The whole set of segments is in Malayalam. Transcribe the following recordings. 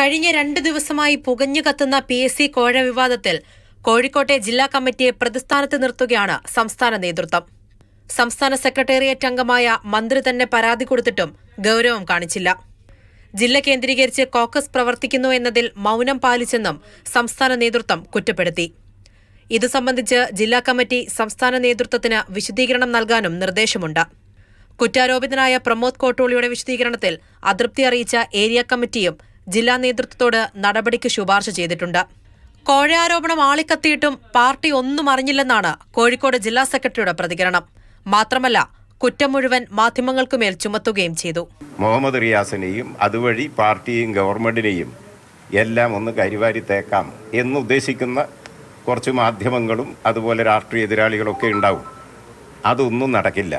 കഴിഞ്ഞ 2 ദിവസമായി പുകഞ്ഞു കത്തുന്ന PSC കോഴ വിവാദത്തിൽ കോഴിക്കോട്ടെ ജില്ലാ കമ്മിറ്റിയെ പ്രതിസ്ഥാനത്ത് നിർത്തുകയാണ് സംസ്ഥാന നേതൃത്വം. സംസ്ഥാന സെക്രട്ടേറിയറ്റ് അംഗമായ മന്ത്രി തന്നെ പരാതി കൊടുത്തിട്ടും ഗൌരവം കാണിച്ചില്ല. ജില്ല കേന്ദ്രീകരിച്ച് കോക്കസ് പ്രവർത്തിക്കുന്നു എന്നതിൽ മൗനം പാലിച്ചെന്നും സംസ്ഥാന നേതൃത്വം കുറ്റപ്പെടുത്തി. ഇതു സംബന്ധിച്ച് ജില്ലാ കമ്മിറ്റി സംസ്ഥാന നേതൃത്വത്തിന് വിശദീകരണം നൽകാനും നിർദ്ദേശമുണ്ട്. കുറ്റാരോപിതനായ പ്രമോദ് കോട്ടൂളിയുടെ വിശദീകരണത്തിൽ അതൃപ്തി അറിയിച്ച ഏരിയ കമ്മിറ്റിയും ജില്ലാ നേതൃത്വത്തോട് നടപടിക്ക് ശുപാർശ ചെയ്തിട്ടുണ്ട്. കോഴ ആരോപണം ആളിക്കത്തിയിട്ടും പാർട്ടി ഒന്നും അറിഞ്ഞില്ലെന്നാണ് കോഴിക്കോട് ജില്ലാ സെക്രട്ടറിയുടെ പ്രതികരണം. മാത്രമല്ല, കുറ്റം മുഴുവൻ മാധ്യമങ്ങൾക്കുമേൽ ചുമത്തുകയും ചെയ്തു. മുഹമ്മദ് റിയാസിനെയും അതുവഴി പാർട്ടിയെയും ഗവൺമെന്റിനെയും എല്ലാം ഒന്ന് കരിവാരി തേക്കാം എന്നുദ്ദേശിക്കുന്ന കുറച്ച് മാധ്യമങ്ങളും അതുപോലെ രാഷ്ട്രീയ എതിരാളികളൊക്കെ ഉണ്ടാവും. അതൊന്നും നടക്കില്ല.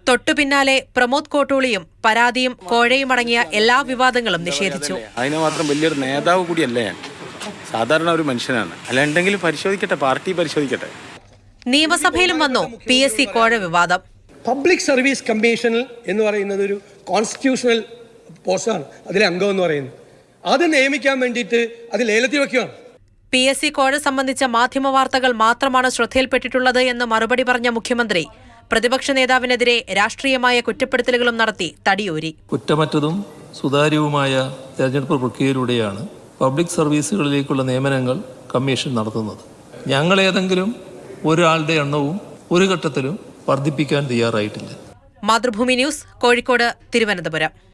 തൊട്ടുപിന്നാലെ പ്രമോദ് കോട്ടൂളിയും പരാതിയും കോഴയും അടങ്ങിയ എല്ലാ വിവാദങ്ങളും നിഷേധിച്ചു. അതിന് മാത്രം വലിയൊരു നേതാവ് കൂടിയല്ലേ, സാധാരണ ഒരു മനുഷ്യനാണ്. അല്ലാണ്ടെങ്കിൽ പരിശോധിക്കട്ടെ, പാർട്ടി പരിശോധിക്കട്ടെ. നിയമസഭയിലും വന്നു PSC കോഴ വിവാദം. പബ്ലിക് സർവീസ് കമ്മീഷനിൽ എന്ന് പറയുന്നത് ഒരു കോൺസ്റ്റിറ്റ്യൂഷണൽ പോസ്റ്റാണ്. അതിലെ അംഗം എന്ന് പറയുന്നത് അത് നിയമിക്കാൻ വേണ്ടിയിട്ട് അത് ലേലത്തിൽ വയ്ക്കുകയാണ്. PSC കോഴ സംബന്ധിച്ച മാധ്യമ വാർത്തകൾ മാത്രമാണ് ശ്രദ്ധയിൽപ്പെട്ടിട്ടുള്ളത് എന്ന് മറുപടി പറഞ്ഞ മുഖ്യമന്ത്രി പ്രതിപക്ഷ നേതാവിനെതിരെ രാഷ്ട്രീയമായ കുറ്റപ്പെടുത്തലുകളും നടത്തി തടിയൂരി. കുറ്റമറ്റതും സുതാര്യവുമായ തെരഞ്ഞെടുപ്പ് പ്രക്രിയയിലൂടെയാണ് പബ്ലിക് സർവീസുകളിലേക്കുള്ള നിയമനങ്ങൾ കമ്മീഷൻ നടത്തുന്നത്. ഞങ്ങൾ ഏതെങ്കിലും ഒരാളുടെ എണ്ണവും ഒരു ഘട്ടത്തിലും വർദ്ധിപ്പിക്കാൻ തയ്യാറായിട്ടില്ല. മാതൃഭൂമി ന്യൂസ്, കോഴിക്കോട്, തിരുവനന്തപുരം.